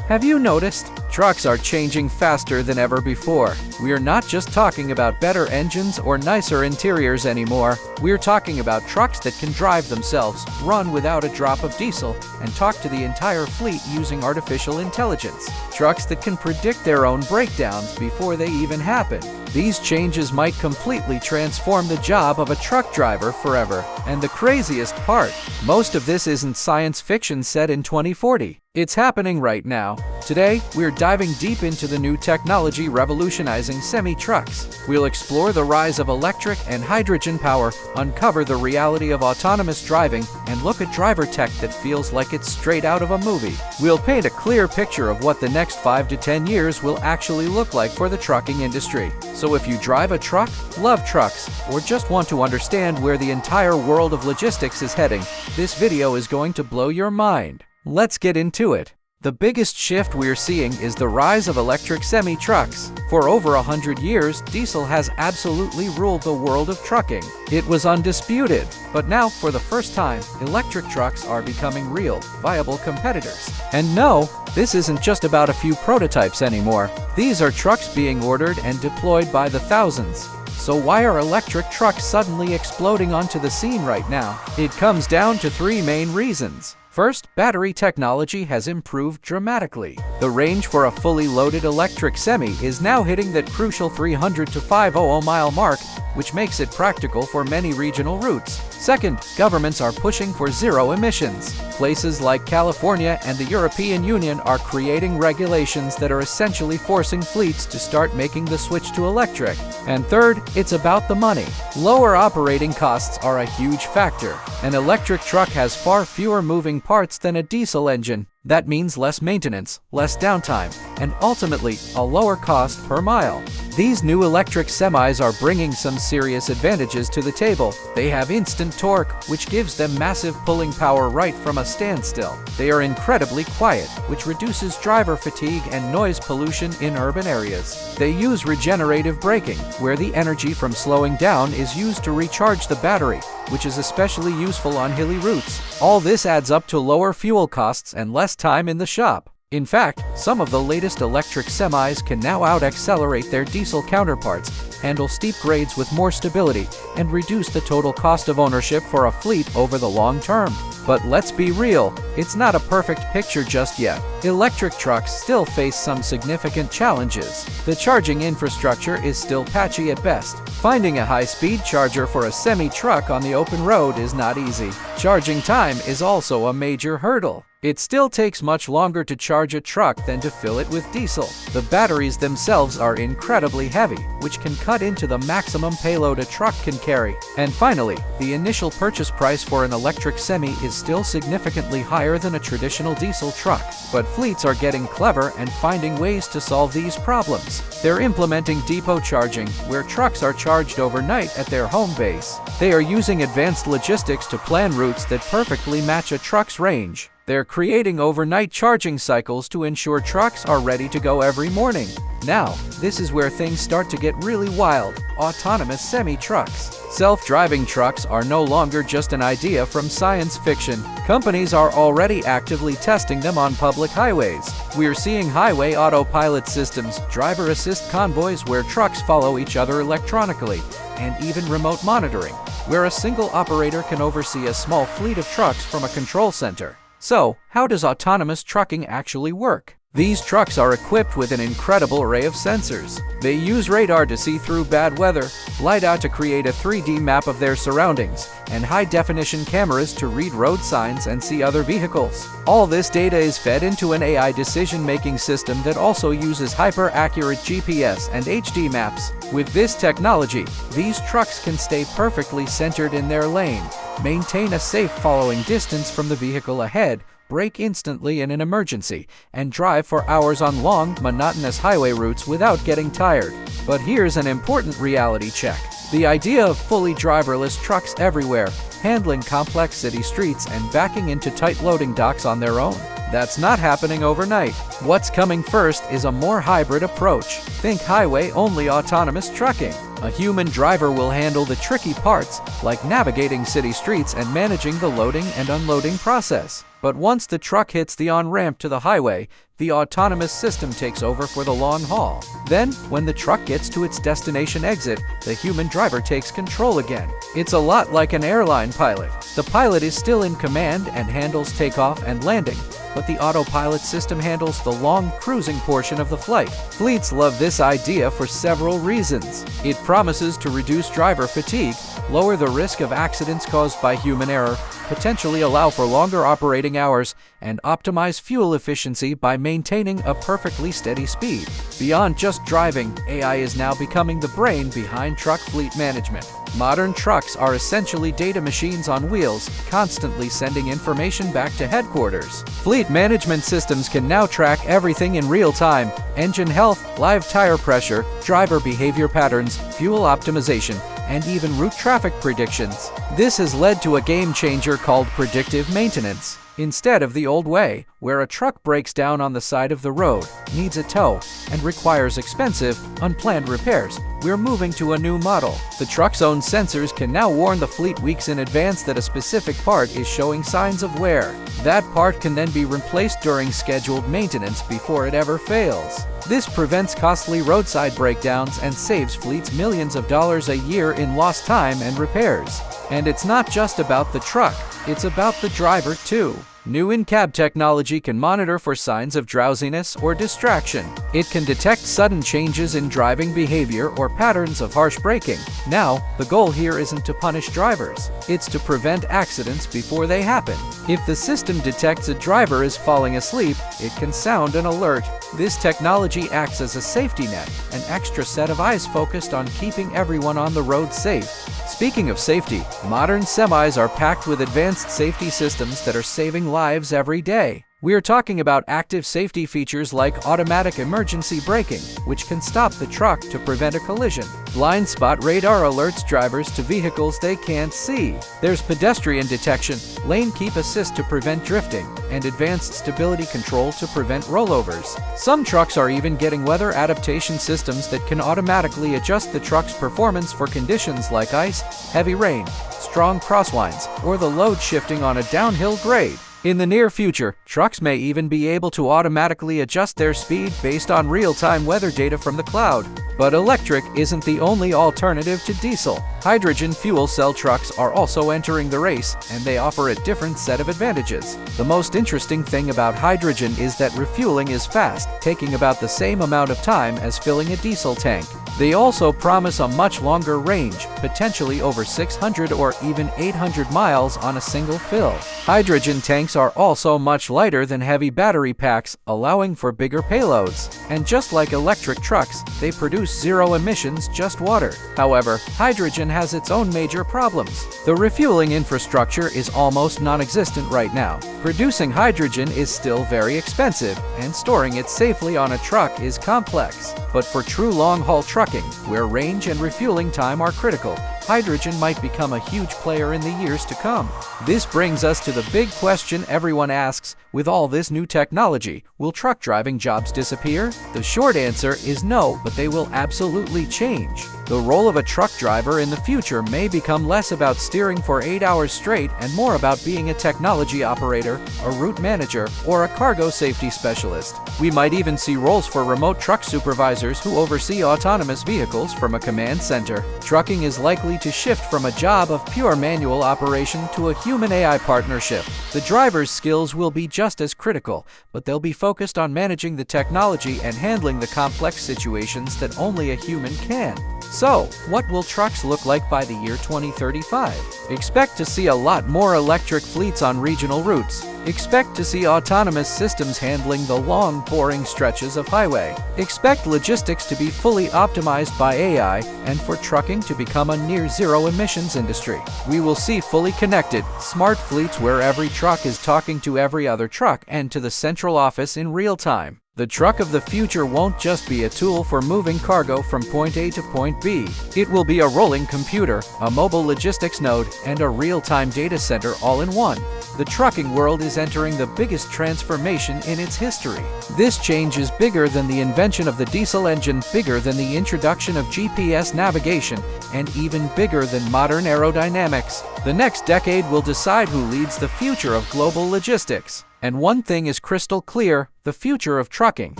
Have you noticed? Trucks are changing faster than ever before. We are not just talking about better engines or nicer interiors anymore. We're talking about trucks that can drive themselves, run without a drop of diesel, and talk to the entire fleet using artificial intelligence. Trucks that can predict their own breakdowns before they even happen. These changes might completely transform the job of a truck driver forever. And the craziest part, most of this isn't science fiction set in 2040. It's happening right now. Today, we're diving deep into the new technology revolutionizing semi-trucks. We'll explore the rise of electric and hydrogen power, uncover the reality of autonomous driving, and look at driver tech that feels like it's straight out of a movie. We'll paint a clear picture of what the next 5 to 10 years will actually look like for the trucking industry. So if you drive a truck, love trucks, or just want to understand where the entire world of logistics is heading, this video is going to blow your mind. Let's get into it. The biggest shift we're seeing is the rise of electric semi-trucks. For over 100 years, diesel has absolutely ruled the world of trucking. It was undisputed. But now, for the first time, electric trucks are becoming real, viable competitors. And no, this isn't just about a few prototypes anymore. These are trucks being ordered and deployed by the thousands. So why are electric trucks suddenly exploding onto the scene right now? It comes down to 3 main reasons. First, battery technology has improved dramatically. The range for a fully loaded electric semi is now hitting that crucial 300 to 500 mile mark, which makes it practical for many regional routes. Second, governments are pushing for zero emissions. Places like California and the European Union are creating regulations that are essentially forcing fleets to start making the switch to electric. And third, it's about the money. Lower operating costs are a huge factor. An electric truck has far fewer moving parts than a diesel engine. That means less maintenance, less downtime, and ultimately, a lower cost per mile. These new electric semis are bringing some serious advantages to the table. They have instant torque, which gives them massive pulling power right from a standstill. They are incredibly quiet, which reduces driver fatigue and noise pollution in urban areas. They use regenerative braking, where the energy from slowing down is used to recharge the battery, which is especially useful on hilly routes. All this adds up to lower fuel costs and less time in the shop. In fact, some of the latest electric semis can now out-accelerate their diesel counterparts, handle steep grades with more stability, and reduce the total cost of ownership for a fleet over the long term. But let's be real, it's not a perfect picture just yet. Electric trucks still face some significant challenges. The charging infrastructure is still patchy at best. Finding a high-speed charger for a semi-truck on the open road is not easy. Charging time is also a major hurdle. It still takes much longer to charge a truck than to fill it with diesel. The batteries themselves are incredibly heavy, which can cut into the maximum payload a truck can carry. And finally, the initial purchase price for an electric semi is still significantly higher than a traditional diesel truck. But fleets are getting clever and finding ways to solve these problems. They're implementing depot charging, where trucks are charged overnight at their home base. They are using advanced logistics to plan routes that perfectly match a truck's range. They're creating overnight charging cycles to ensure trucks are ready to go every morning. Now, this is where things start to get really wild: autonomous semi-trucks. Self-driving trucks are no longer just an idea from science fiction. Companies are already actively testing them on public highways. We're seeing highway autopilot systems, driver assist convoys where trucks follow each other electronically, and even remote monitoring, where a single operator can oversee a small fleet of trucks from a control center. So, how does autonomous trucking actually work? These trucks are equipped with an incredible array of sensors. They use radar to see through bad weather, LiDAR to create a 3D map of their surroundings, and high-definition cameras to read road signs and see other vehicles. All this data is fed into an AI decision-making system that also uses hyper-accurate GPS and HD maps. With this technology, these trucks can stay perfectly centered in their lane, maintain a safe following distance from the vehicle ahead, brake instantly in an emergency, and drive for hours on long, monotonous highway routes without getting tired. But here's an important reality check. The idea of fully driverless trucks everywhere, handling complex city streets and backing into tight loading docks on their own, that's not happening overnight. What's coming first is a more hybrid approach. Think highway-only autonomous trucking. A human driver will handle the tricky parts, like navigating city streets and managing the loading and unloading process. But once the truck hits the on-ramp to the highway, the autonomous system takes over for the long haul. Then, when the truck gets to its destination exit, the human driver takes control again. It's a lot like an airline pilot. The pilot is still in command and handles takeoff and landing, but the autopilot system handles the long cruising portion of the flight. Fleets love this idea for several reasons. It promises to reduce driver fatigue, lower the risk of accidents caused by human error, potentially allow for longer operating hours, and optimize fuel efficiency by maintaining a perfectly steady speed. Beyond just driving, AI is now becoming the brain behind truck fleet management. Modern trucks are essentially data machines on wheels, constantly sending information back to headquarters. Fleet management systems can now track everything in real time: engine health, live tire pressure, driver behavior patterns, fuel optimization, and even route traffic predictions. This has led to a game changer called predictive maintenance. Instead of the old way, where a truck breaks down on the side of the road, needs a tow, and requires expensive, unplanned repairs, we're moving to a new model. The truck's own sensors can now warn the fleet weeks in advance that a specific part is showing signs of wear. That part can then be replaced during scheduled maintenance before it ever fails. This prevents costly roadside breakdowns and saves fleets millions of dollars a year in lost time and repairs. And it's not just about the truck, it's about the driver too. New in-cab technology can monitor for signs of drowsiness or distraction. It can detect sudden changes in driving behavior or patterns of harsh braking. Now, the goal here isn't to punish drivers. It's to prevent accidents before they happen. If the system detects a driver is falling asleep, it can sound an alert. This technology acts as a safety net, an extra set of eyes focused on keeping everyone on the road safe. Speaking of safety, modern semis are packed with advanced safety systems that are saving lives every day. We are talking about active safety features like automatic emergency braking, which can stop the truck to prevent a collision. Blind spot radar alerts drivers to vehicles they can't see. There's pedestrian detection, lane keep assist to prevent drifting, and advanced stability control to prevent rollovers. Some trucks are even getting weather adaptation systems that can automatically adjust the truck's performance for conditions like ice, heavy rain, strong crosswinds, or the load shifting on a downhill grade. In the near future, trucks may even be able to automatically adjust their speed based on real-time weather data from the cloud. But electric isn't the only alternative to diesel. Hydrogen fuel cell trucks are also entering the race, and they offer a different set of advantages. The most interesting thing about hydrogen is that refueling is fast, taking about the same amount of time as filling a diesel tank. They also promise a much longer range, potentially over 600 or even 800 miles on a single fill. Hydrogen tanks are also much lighter than heavy battery packs, allowing for bigger payloads. And just like electric trucks, they produce zero emissions, just water. However, hydrogen has its own major problems. The refueling infrastructure is almost non-existent right now. Producing hydrogen is still very expensive, and storing it safely on a truck is complex. But for true long-haul trucking, where range and refueling time are critical, hydrogen might become a huge player in the years to come. This brings us to the big question everyone asks: with all this new technology, will truck driving jobs disappear? The short answer is no, but they will absolutely change. The role of a truck driver in the future may become less about steering for 8 hours straight and more about being a technology operator, a route manager, or a cargo safety specialist. We might even see roles for remote truck supervisors who oversee autonomous vehicles from a command center. Trucking is likely to shift from a job of pure manual operation to a human-AI partnership. The driver's skills will be just as critical, but they'll be focused on managing the technology and handling the complex situations that only a human can. So, what will trucks look like by the year 2035? Expect to see a lot more electric fleets on regional routes. Expect to see autonomous systems handling the long, boring stretches of highway. Expect logistics to be fully optimized by AI and for trucking to become a near-zero emissions industry. We will see fully connected, smart fleets where every truck is talking to every other truck and to the central office in real time. The truck of the future won't just be a tool for moving cargo from point A to point B. It will be a rolling computer, a mobile logistics node, and a real-time data center all in one. The trucking world is entering the biggest transformation in its history. This change is bigger than the invention of the diesel engine, bigger than the introduction of GPS navigation, and even bigger than modern aerodynamics. The next decade will decide who leads the future of global logistics. And one thing is crystal clear, the future of trucking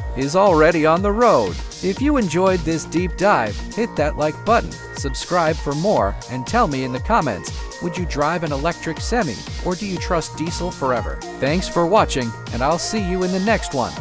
is already on the road. If you enjoyed this deep dive, hit that like button, subscribe for more, and tell me in the comments, would you drive an electric semi, or do you trust diesel forever? Thanks for watching, and I'll see you in the next one.